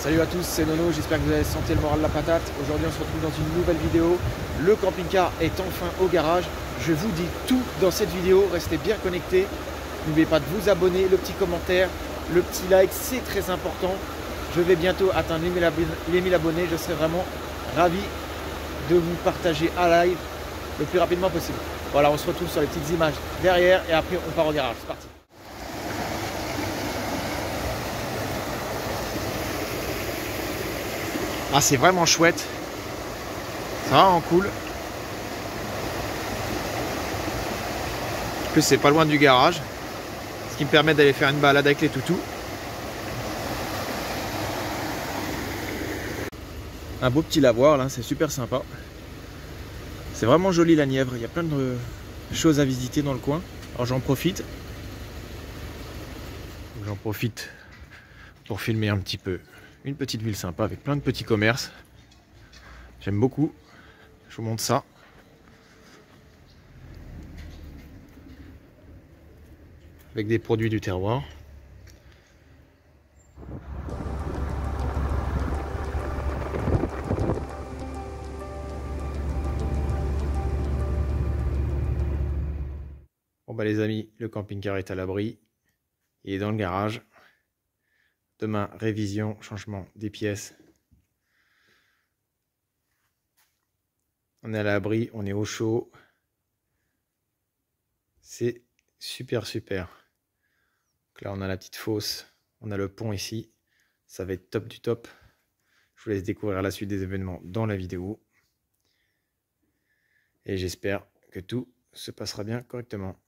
Salut à tous, c'est Nono, j'espère que vous avez senti le moral de la patate. Aujourd'hui on se retrouve dans une nouvelle vidéo. Le camping-car est enfin au garage. Je vous dis tout dans cette vidéo, restez bien connectés. N'oubliez pas de vous abonner, le petit commentaire, le petit like, c'est très important. Je vais bientôt atteindre les 1000 abonnés, je serai vraiment ravi de vous partager à live le plus rapidement possible. Voilà, on se retrouve sur les petites images derrière et après on part au garage, c'est parti. Ah, c'est vraiment chouette, c'est vraiment cool. En plus c'est pas loin du garage, ce qui me permet d'aller faire une balade avec les toutous. Un beau petit lavoir là, c'est super sympa. C'est vraiment joli la Nièvre, il y a plein de choses à visiter dans le coin. Alors j'en profite. Pour filmer un petit peu une petite ville sympa avec plein de petits commerces. J'aime beaucoup. Je vous montre ça. Avec des produits du terroir. Bon bah les amis, le camping-car est à l'abri. Il est dans le garage. Demain, révision, changement des pièces. On est à l'abri, on est au chaud. C'est super super. Donc là on a la petite fosse, on a le pont ici. Ça va être top du top. Je vous laisse découvrir la suite des événements dans la vidéo. Et j'espère que tout se passera bien correctement.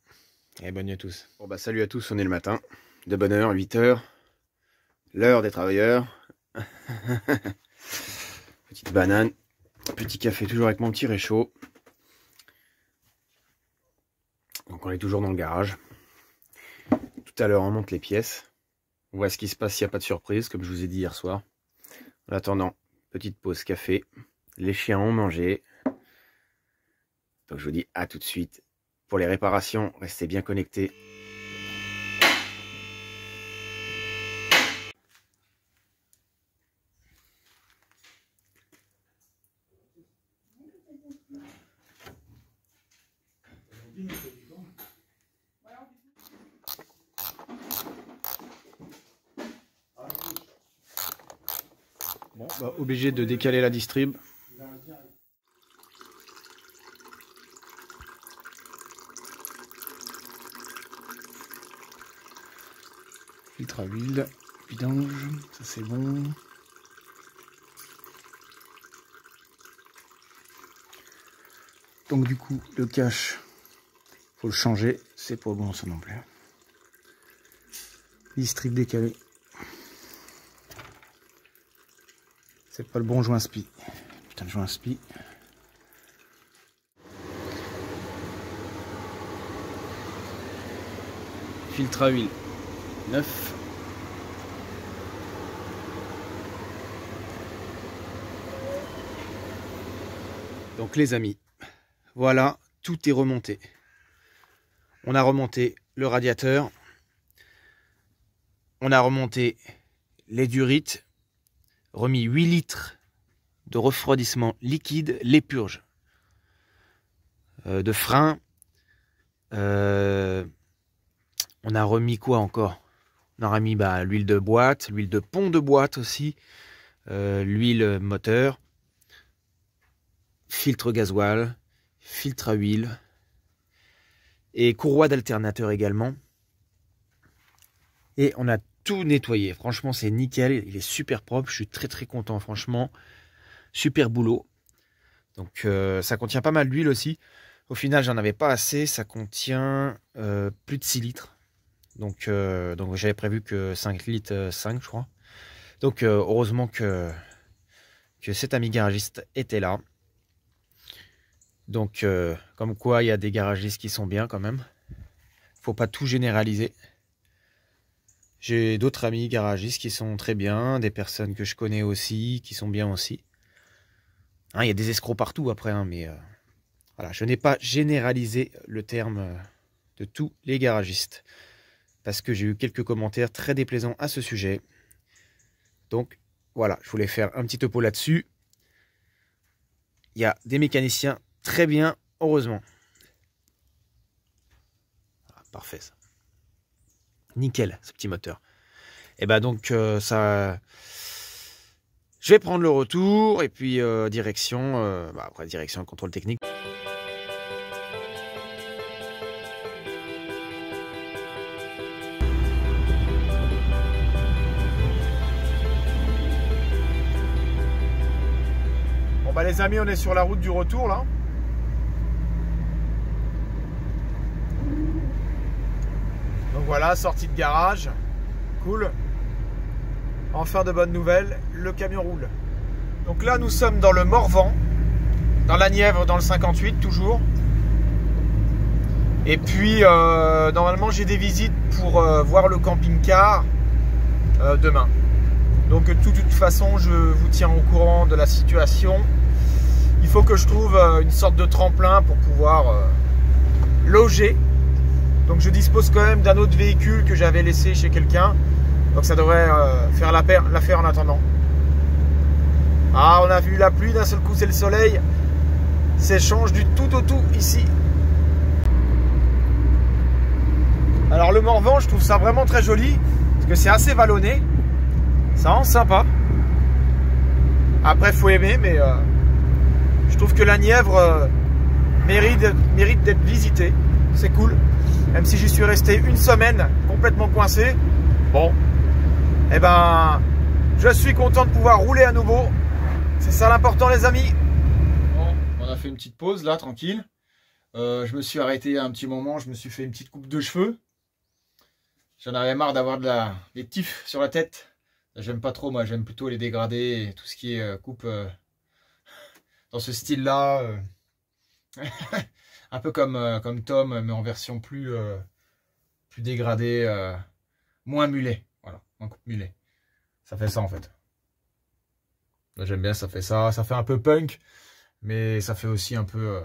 Et bonne nuit à tous. Bon bah salut à tous, on est le matin. De bonne heure, 8 h. L'heure des travailleurs. Petite banane. Petit café toujours avec mon petit réchaud. Donc on est toujours dans le garage. Tout à l'heure on monte les pièces. On voit ce qui se passe s'il n'y a pas de surprise, comme je vous ai dit hier soir. En attendant, petite pause café. Les chiens ont mangé. Donc je vous dis à tout de suite. Pour les réparations, restez bien connectés. Bon, bah, obligé de décaler la distrib. Filtre à huile, vidange, ça c'est bon. Donc du coup, le cache, faut le changer, c'est pas bon ça non plus. Distrib décalé. C'est pas le bon joint spi. Putain de joint spi. Filtre à huile neuf. Donc les amis, voilà, tout est remonté. On a remonté le radiateur. On a remonté les durites. Remis 8 litres de refroidissement liquide, les purges de frein. On a remis quoi encore? On a remis l'huile de boîte, l'huile de pont de boîte aussi, l'huile moteur, filtre gasoil, filtre à huile et courroie d'alternateur également. Et on a tout nettoyé. Franchement, c'est nickel. Il est super propre. Je suis très très content. Franchement, super boulot. Donc, ça contient pas mal d'huile aussi. Au final, j'en avais pas assez. Ça contient plus de 6 litres. Donc j'avais prévu que 5 litres 5, je crois. Donc, heureusement que cet ami garagiste était là. Donc, comme quoi, il y a des garagistes qui sont bien quand même. Faut pas tout généraliser. J'ai d'autres amis garagistes qui sont très bien, des personnes que je connais aussi, qui sont bien aussi. Hein, il y a des escrocs partout après, hein, mais voilà, je n'ai pas généralisé le terme de tous les garagistes. Parce que j'ai eu quelques commentaires très déplaisants à ce sujet. Donc, voilà, je voulais faire un petit topo là-dessus. Il y a des mécaniciens très bien, heureusement. Ah, parfait ça. Nickel, ce petit moteur. Et ben donc ça... Je vais prendre le retour et puis direction, après direction contrôle technique. Bon bah les amis, on est sur la route du retour là. Donc voilà, sortie de garage, cool. Enfin de bonnes nouvelles, le camion roule. Donc là nous sommes dans le Morvan, dans la Nièvre, dans le 58 toujours. Et puis normalement j'ai des visites pour voir le camping-car demain. Donc de toute façon je vous tiens au courant de la situation. Il faut que je trouve une sorte de tremplin pour pouvoir loger. Donc je dispose quand même d'un autre véhicule que j'avais laissé chez quelqu'un. Donc ça devrait faire l'affaire en attendant. Ah, on a vu la pluie, d'un seul coup c'est le soleil. Ça change du tout au tout ici. Alors le Morvan, je trouve ça vraiment très joli. Parce que c'est assez vallonné. Ça rend sympa. Après faut aimer, mais je trouve que la Nièvre mérite d'être visitée. C'est cool. Même si j'y suis resté une semaine complètement coincé. Bon. Eh ben, je suis content de pouvoir rouler à nouveau. C'est ça l'important les amis. Bon, on a fait une petite pause là, tranquille. Je me suis arrêté un petit moment, je me suis fait une petite coupe de cheveux. J'en avais marre d'avoir des tifs sur la tête. J'aime pas trop, moi j'aime plutôt les dégradés et tout ce qui est coupe dans ce style là. Un peu comme Tom, mais en version plus dégradée, moins mulet. Voilà, moins coupe mulet. Ça fait ça en fait. J'aime bien, ça fait ça. Ça fait un peu punk, mais ça fait aussi un peu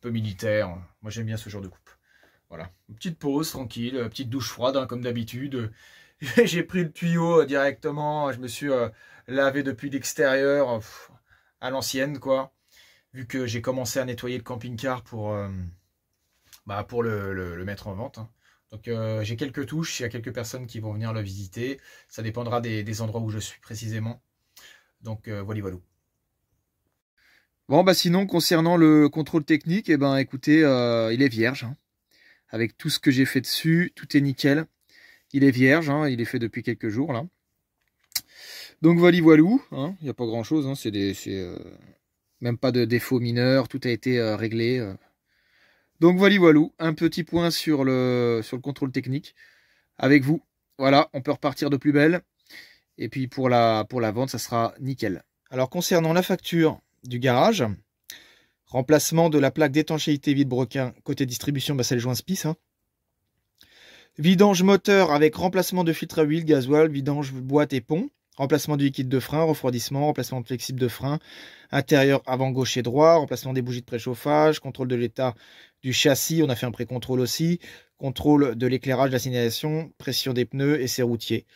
militaire. Moi j'aime bien ce genre de coupe. Voilà, une petite pause tranquille, petite douche froide hein, comme d'habitude. J'ai pris le tuyau directement. Je me suis lavé depuis l'extérieur à l'ancienne quoi. Vu que j'ai commencé à nettoyer le camping-car pour le mettre en vente. Hein. Donc j'ai quelques touches, il y a quelques personnes qui vont venir le visiter. Ça dépendra des endroits où je suis précisément. Donc voilà. Bon bah sinon concernant le contrôle technique, eh ben écoutez, il est vierge. Hein. Avec tout ce que j'ai fait dessus, tout est nickel. Il est vierge, hein, il est fait depuis quelques jours là. Donc voilou, hein, il n'y a pas grand chose, hein, c'est même pas de défaut mineur, tout a été réglé. Donc voilou, un petit point sur le contrôle technique avec vous. Voilà, on peut repartir de plus belle. Et puis pour la vente, ça sera nickel. Alors concernant la facture du garage, remplacement de la plaque d'étanchéité vide-broquin côté distribution, bah c'est le joint Spice. Hein. Vidange moteur avec remplacement de filtre à huile, gasoil, vidange boîte et pont. Remplacement du liquide de frein, refroidissement, remplacement flexible de frein, intérieur avant gauche et droit, remplacement des bougies de préchauffage, contrôle de l'état du châssis, on a fait un pré-contrôle aussi, contrôle de l'éclairage, de la signalisation, pression des pneus et ses routiers.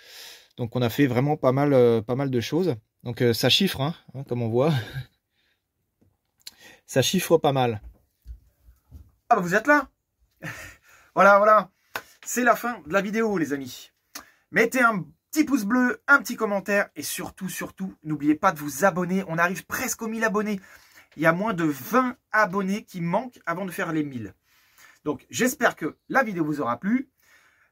Donc on a fait vraiment pas mal de choses. Donc ça chiffre, hein, comme on voit. Ça chiffre pas mal. Ah bah vous êtes là. Voilà. C'est la fin de la vidéo les amis. Mettez un petit pouce bleu, un petit commentaire et surtout, n'oubliez pas de vous abonner. On arrive presque aux 1000 abonnés. Il y a moins de 20 abonnés qui manquent avant de faire les 1000. Donc, j'espère que la vidéo vous aura plu.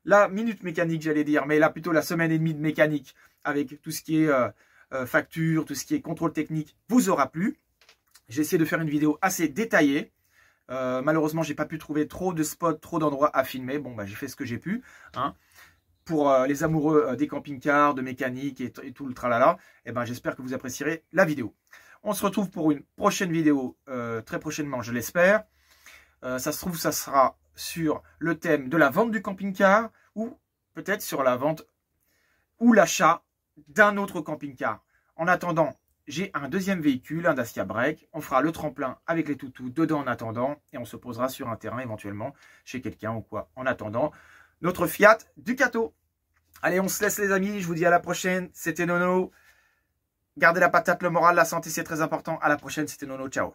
La minute mécanique, j'allais dire, mais là, plutôt la semaine et demie de mécanique avec tout ce qui est facture, tout ce qui est contrôle technique, vous aura plu. J'ai essayé de faire une vidéo assez détaillée. Malheureusement, j'ai pas pu trouver trop de spots, trop d'endroits à filmer. Bon, bah, j'ai fait ce que j'ai pu. Hein. Pour les amoureux des camping-cars, de mécanique et tout le tralala, eh ben, j'espère que vous apprécierez la vidéo. On se retrouve pour une prochaine vidéo très prochainement, je l'espère. Ça se trouve, ça sera sur le thème de la vente du camping-car ou peut-être sur la vente ou l'achat d'un autre camping-car. En attendant, j'ai un deuxième véhicule, un Dacia Break. On fera le tremplin avec les toutous dedans en attendant et on se posera sur un terrain éventuellement chez quelqu'un ou quoi. En attendant, notre Fiat Ducato. Allez, on se laisse les amis, je vous dis à la prochaine, c'était Nono. Gardez la patate, le moral, la santé, c'est très important. À la prochaine, c'était Nono, ciao.